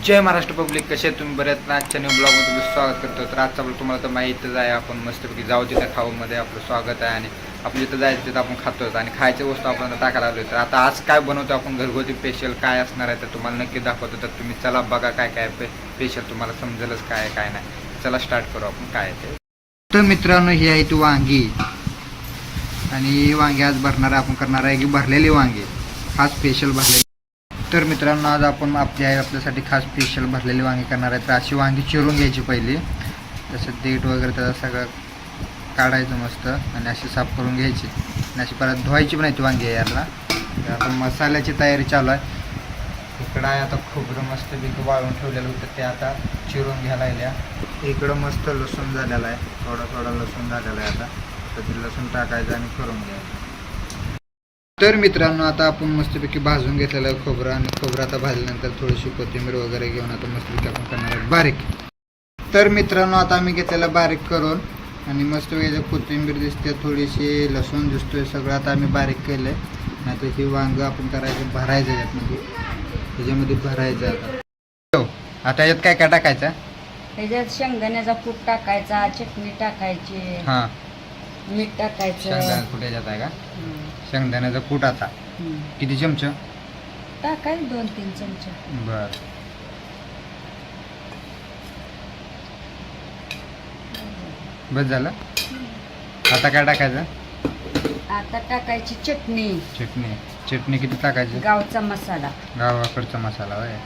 जय Maharashtra public, कसे आहेत तुम्ही? बऱ्याच ना आजच्या न्यू ब्लॉगमध्ये तुमचं स्वागत करतो. तर आजचा ब्लॉग तुम्हाला तर माहीतच आहे. आपण मस्तपैकी जाऊ तिथं खाऊमध्ये आपलं स्वागत आहे आणि आपण जिथं जायचं तिथं आपण खातो आणि खायच्या वस्तू आपण टाकायला आलो. तर आता आज काय बनवतो आपण घरगुती स्पेशल काय असणार आहे तर तुम्हाला नक्की दाखवतो. तर तुम्ही चला बघा काय काय स्पेशल तुम्हाला समजेलच काय काय नाही. चला स्टार्ट करू आपण काय ते. तर मित्रांनो, ही आहे ती वांगी आणि वांगी आज भरणार आपण करणार आहे की भरलेली वांगी, हा स्पेशल भरलेली. तर मित्रांनो, आज आपण आपल्यासाठी खास स्पेशल भरलेली वांगी करणार आहे. तर अशी वांगी चिरून घ्यायची पहिली, तसं देठ वगैरे त्याचा सगळं काढायचं मस्त आणि अशी साफ करून घ्यायची आणि अशी परत धुवायची पण ती वांगी याला. तर आता मसाल्याची तयारी चालू आहे. इकडं आहे आता खोबरं मस्त बिक वाळून ठेवलेलं होतं ते आता चिरून घ्यायला लागल्या. इकडं मस्त लसूण झालेला आहे, थोडा थोडा लसूण झालेला आहे. आता ते लसूण टाकायचं आणि करून घ्यायचं. तर मित्रांनो, आता आपण मस्तपैकी भाजून घेतलेलं आहे खोबरं आणि खोबरं आता भाजल्यानंतर थोडीशी कोथिंबीर वगैरे घेऊन आता मस्तपैकी आपण करणार आहे बारीक. तर मित्रांनो, आता आम्ही घेतलेलं बारीक करून आणि मस्तपैकी कोथिंबीर दिसते, थोडीशी लसूण दिसतोय, सगळं आता आम्ही बारीक केलं आहे. नाही तर ही वांगं आपण करायचं भरायचं याच्यामध्ये, ह्याच्यामध्ये भरायचं. आता याच्यात काय काय टाकायचं? ह्याच्यात शेंगदाण्याचा कूट टाकायचा, चटणी टाकायची, हां, मीठ टाकायचं. शेंगदाणा कूट याच्यात आहे का? शेंगदाण्याचा कूट आता किती चमचा टाकायचं? 2-3 चमचे. बर. बस झालं. आता काय टाकायचं? आता टाकायची चटणी. चटणी किती टाकायची? गावचा मसाला, गावाकडचा मसाला होय.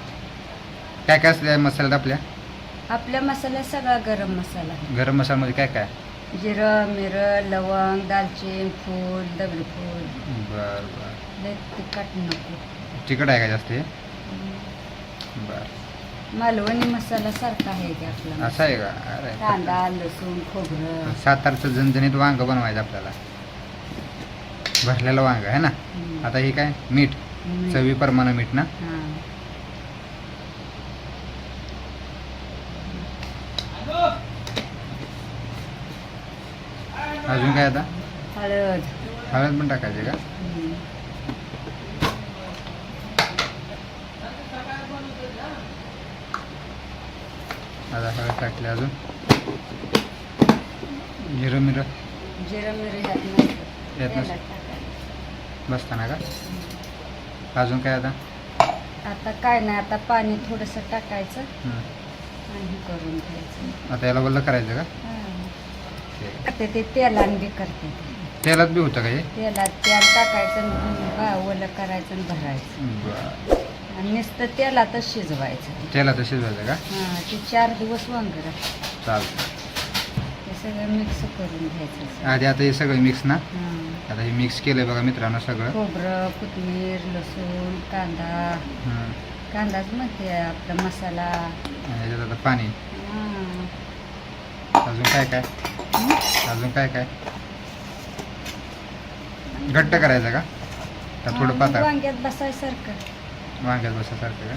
काय काय असलं मसाल्यात आपल्या मसाल्यात सगळा गरम मसाला. गरम मसाल्यामध्ये काय काय? जिरं, मिरं, लवंग, दालचीन, फूल, दगडफूल. बर बर. लय तिखट नको. तिखट आहे का जास्त हे? बर. मालवणी मसाला सारखा आहे ते आपला. असं आहे का? अरे, कांदा, लसूण, खोबरं. सातारचं झणझणीत वांग बनवायचं आपल्याला, भरलेलं वांग आहे ना. आता हे काय? मीठ, चवीप्रमाणे मीठ ना. हां. अजून काय? आता हळद. हळद पण टाकायचे का? आता हळद टाकले. अजून जिरं मिरं येत नसतं बसताना का? अजून काय? आता काय नाही, आता पाणी थोडंसं टाकायचं आणि करून घ्यायचं. आता याला वल्ल करायचं का? करते ते तेलाने बी करते. तेलात बी होतं का हे? तेल टाकायचं, ओलं करायचं आणि भरायचं बरं. आणि नुसतं तेलातच शिजवायचं. तेलात शिजवायचं का? हां, ते 4 दिवस वांगर चालतं. ते सगळं मिक्स करून घ्यायचं. आधी आता हे सगळं मिक्स ना. हां. आता हे मिक्स केलंय बघा मित्रांनो सगळं. खोबरं, कोथिंबीर, लसूण, कांदाच म्हणते आपला मसाला. आणि याच्यात आता पाणी. हां. अजून काय काय? घट्ट करायचं का? का थोडं पातळ? वांग्यात बसायसारखं. वांग्यात बसायसारखं का?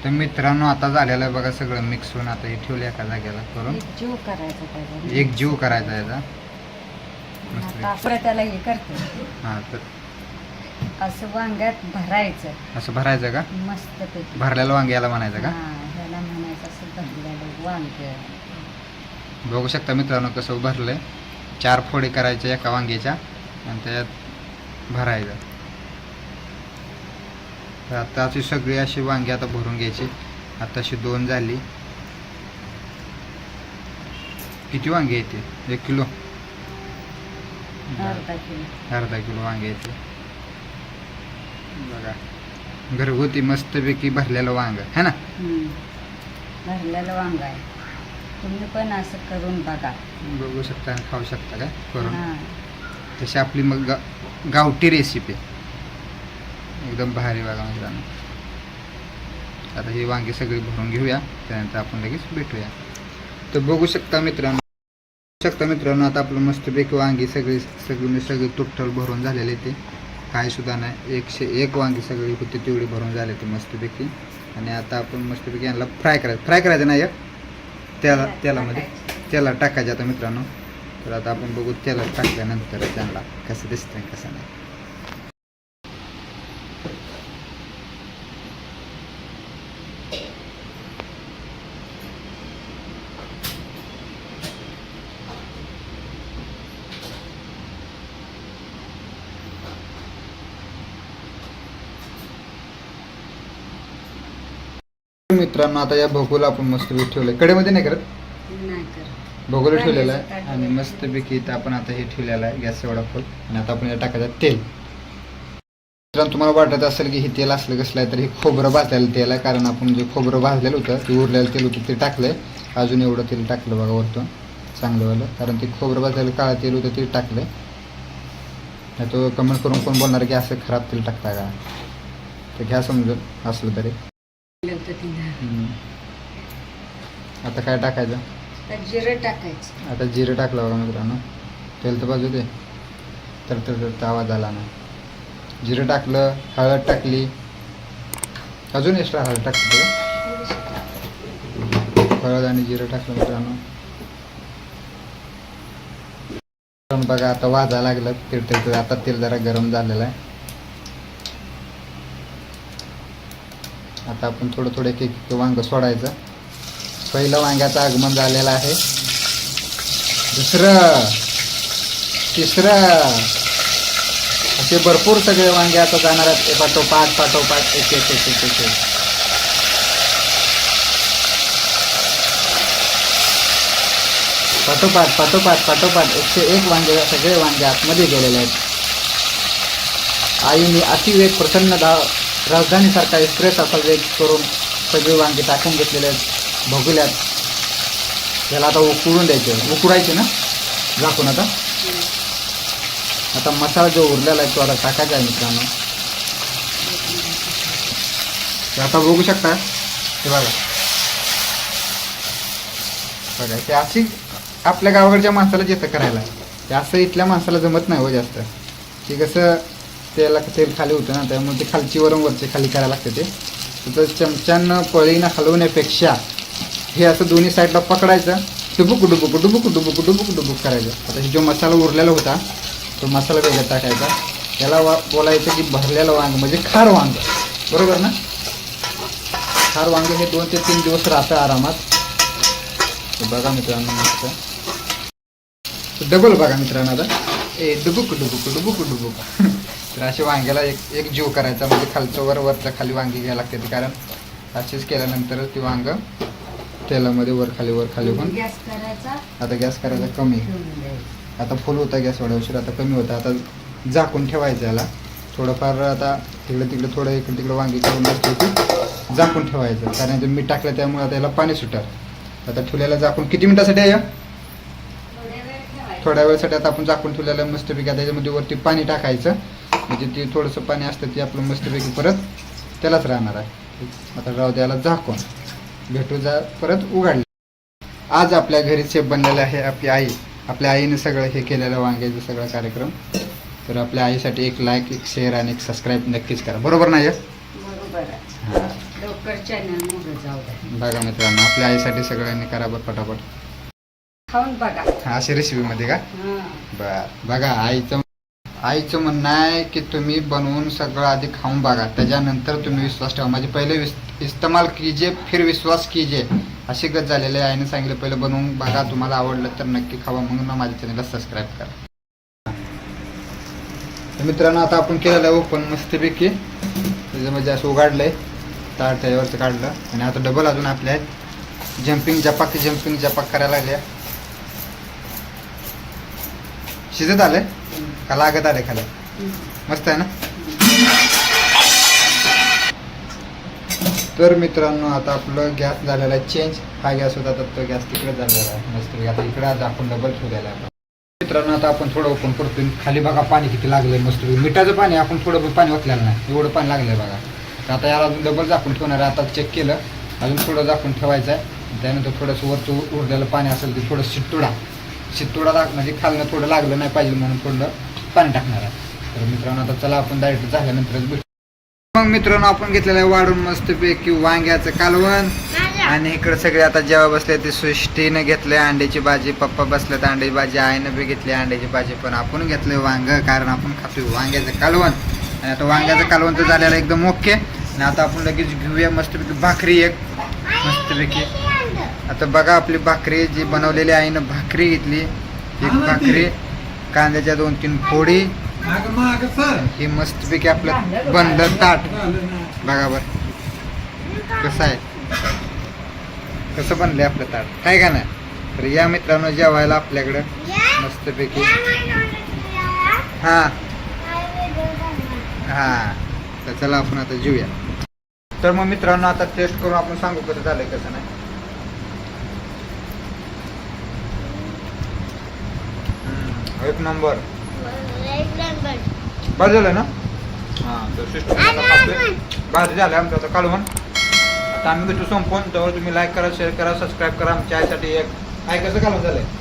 तर मित्रांनो, आता झालेलं आहे बघा सगळं मिक्स होऊन. आता हे ठेवलं एका जागेला करून. एक जीव करायचा त्याचा. एक जीव करायचा याचा. आता परत त्याला हे करते. हां, तर असं वांग्यात भरायचं. असं भरायचं का? मस्त पैकी. भरलेलं वांग याला म्हणायचं का? ह्याला म्हणायचं असं भरलेलं वांग. बघू शकता मित्रांनो कसं भरलंय. 4 फोडी करायच्या एका वांग्याच्या आणि त्याच्यात भरायचं. तर आता अशी सगळी अशी वांगी आता भरून घ्यायची. आता अशी 2 झाली. किती वांगी येते? 1 किलो. अर्धा किलो वांगी येते बघा. घरगुती मस्तपैकी भरलेलं वांग है ना. भरलेलं वांग आहे. तुम्ही पण असं करून बघा. बघू शकता आणि खाऊ शकता काय करून. हां. तशी आपली मग गावठी रेसिपी एकदम भारी बघा मित्रांनो. आता ही वांगी सगळी भरून घेऊया, त्यानंतर आपण लगेच भेटूया. तर बघू शकता मित्रांनो आता आपलं मस्तपैकी वांगी सगळी तुटल भरून झालेली ते काय सुद्धा नाही. 101 वांगी सगळी होती तेवढी भरून झाली ती मस्तपैकी. आणि आता आपण मस्तपैकी यांना फ्राय करायचं नाही तेलामध्ये टाकायचं आता मित्रांनो. तर आता आपण बघू तेलात टाकल्यानंतर त्यांना कसं दिसतंय कसं नाही. मित्रांनो आता या भोगूला आपण मस्तपैकी ठेवलंय, कडेमध्ये नाही करत, नाही कर भोगोला ठेवलेलं आहे आणि मस्तपैकी इथं आपण आता हे ठेवलेलं आहे गॅस एवढा फुल. आणि आता आपण यात टाकायचं तेल. मित्रांनो तुम्हाला वाटत असेल की हे तेल असलं कसलं आहे, तर हे खोबरं भाजलेलं तेल आहे, कारण आपण जे खोबरं भाजलेलं होतं ते उरलेलं तेल होतं ते टाकलंय. अजून एवढं तेल टाकलं बघा वरतून चांगलंवालं, कारण ते खोबरं भाजलेलं काळं तेल होतं ते टाकलंय. नाही तो कमेंट करून कोण बोलणार की असं खराब तेल टाकता का, तर घ्या समजून असलं तरी. आता काय टाकायचं, जिरं टाकायचं. आता जिरं टाकलं बघा मित्रांनो, तेल तर बाजू दे, तर आवाज आला ना. जिरं टाकलं, हळद टाकली, अजून एक्स्ट्रा हळद टाकली, हळद आणि जिरं टाकलं मित्रांनो. बघा आता वाजायला लागलं तेल, आता तेल जरा गरम झालेलं आहे. आता आपण थोडं थोडं एक एक वांग सोडायचं. पहिलं वांग्याचं आगमन झालेलं आहे, दुसरं, तिसरं, असे भरपूर सगळे वांगे आता जाणार आहेत पाठोपाठ एक एक एक एक एक. पाठोपाठ 101 वांगे सगळे वांगे आतमध्ये गेलेले आहेत. आईने अतिवेग प्रसन्न राजधानीसारखा एक्सप्रेस असा वेग करून सगळे वांगे टाकून घेतलेले आहेत भोगल्यात. त्याला आता उकळून द्यायचे, उकडायचे ना झाकून. आता मसाला जो उरलेला आहे तो आता टाकायचा आहे मित्रांनो. आता बघू शकता हे बघा, ते अशी आपल्या गावाकडच्या माणसाला येतं करायला, ते असं इथल्या माणसाला जमत नाही हो जास्त. ते कसं तेल खाली होतं ना, त्यामुळे ते खालची वरची खाली करायला लागतं. ते तर चमच्यानं पळीनं हलवण्यापेक्षा हे असं दोन्ही साईडला पकडायचं, डुबुक करायचं. आता हे जो मसाला उरलेला होता तो मसाला वेगळा टाकायचा. त्याला बोलायचं की भरलेलं वांग म्हणजे खार वांग, बरोबर ना. खार वांग हे 2 ते 3 दिवस राहतं आरामात. बघा मित्रांनो मस्त डबल बघा मित्रांनो आता डुबुक तर असे वांग्याला एक जीव करायचा, म्हणजे खालचं वरचं खाली वांगी घ्यायला लागते. कारण असेच केल्यानंतर ती वांग तेलामध्ये वर खाली होऊन. गॅस करायचा, आता गॅस करायचा कमी, आता फुल होता गॅस एवढ्या उशीर, आता कमी होता. आता झाकून ठेवायचं याला थोडंफार, आता तिकडे थोडं इकडे तिकडे वांगी करून असते झाकून ठेवायचं, कारण ते मीठ टाकलं त्यामुळे आता याला पाणी सुटणार. आता ठेवलेलं झाकून किती मिनिटासाठी आहे, थोड्या वेळासाठी आता आपण झाकून ठेवलेलं मस्तपैकी. आता त्याच्यामध्ये वरती पाणी टाकायचं, म्हणजे ते थोडंसं पाणी असतं ते आपलं मस्तपैकी परत त्यालाच राहणार आहे. आता राहू द्यायला झाकून, भेटू परत उघडले. आज आपल्या घरी शेफ बनलेलं आहे आपली आई. आपल्या आईने सगळं हे केलेलं वांग्याचं सगळं कार्यक्रम. तर आपल्या आईसाठी एक लाईक, एक शेअर आणि एक सबस्क्राईब नक्कीच करा, बरोबर नाही. बरोबर आहे. हां लवकर चॅनल मोठं जाऊ द्या. बघा मित्रांनो आपल्या आईसाठी सगळ्यांनी करा बरं पटापट. खाऊन बघा अशी रेसिपीमध्ये का. हां. बरं बघा आईचं म्हणणं आहे की तुम्ही बनवून सगळं आधी खाऊन बघा, त्याच्यानंतर तुम्ही विश्वास ठेवा. म्हणजे पहिले इस्तेमाल कीजिए फिर विश्वास कीजिए, अशी गत झालेली आहे. आईने सांगितलं पहिलं बनवून बघा, तुम्हाला आवडलं तर नक्की खावा, म्हणून माझ्या चॅनलला सबस्क्राईब करा. तर मित्रांनो आता आपण केलेलं आहे ओपन मस्तपैकी, त्याचं म्हणजे असं उघडलंय ताट त्याच्यावरचं काढलं. आणि आता डबल अजून आपल्या जम्पिंग जपाक करायला लागल्या. शिजत आलंय का लागत आले खाली, मस्त आहे ना. तर मित्रांनो आता आपलं गॅस झालेला आहे चेंज. हा गॅस होता तर तो गॅस तिकडे झालेला आहे मस्त. आता इकडे आज आपण डबल ठेवलेला आहे. मित्रांनो आता आपण थोडं ओपन करतो. खाली बघा पाणी किती लागलंय मस्त, मिठाचं पाणी. आपण थोडं पाणी ओतलेलं नाही, एवढं पाणी लागलंय बघा. तर आता याला अजून डबल झाकून ठेवणार आहे. आता चेक केलं, अजून थोडं झाकून ठेवायचं आहे. त्यानंतर थोडंसं वरचं उरलेलं पाणी असेल ते थोडं शितोडा म्हणजे खालनं थोडं लागलं नाही पाहिजे म्हणून थोडं पाणी टाकणार आहे. तर मित्रांनो आता चला आपण डायरेक्ट झाल्यानंतरच भेटू. मग मित्रांनो आपण घेतलेलं आहे वाढून मस्तपैकी वांग्याचं कालवण. आणि इकडे सगळे आता जेव्हा बसले ते सृष्टीनं घेतले अंड्याची भाजी, पप्पा बसले तर अंड्याची भाजी, आईनं बी घेतली अंड्याची भाजी, पण आपण घेतलंय वांग, कारण आपण खातोय वांग्याचं कालवण. आणि आता वांग्याचं कालवण तर झालेलं एकदम ओके. आणि आता आपण लगेच घेऊया मस्तपैकी भाकरी एक मस्तपैकी. आता बघा आपली भाकरी जी बनवलेली आईनं भाकरी घेतली, एक भाकरी, कांद्याच्या 2-3 फोडी, ही मस्तपैकी आपलं बंद ताट. बघा बरं कसं आहे कसं बनलंय आपलं ताट काय का नाही तर या मित्रांनो जेवायला आपल्याकडं मस्तपैकी हा हा तर चला आपण आता जेऊया तर मग मित्रांनो आता टेस्ट करून आपण सांगू कसं झालंय कसं नाही एक नंबर बरं झालं ना हां तर सिस्टम भाजी झालं आमचं आता कालवण आता आम्ही भेटू संपवून त्यावर तुम्ही लाईक करा शेअर करा सबस्क्राईब करा आमच्या आईसाठी एक काय कसं कालवण झालंय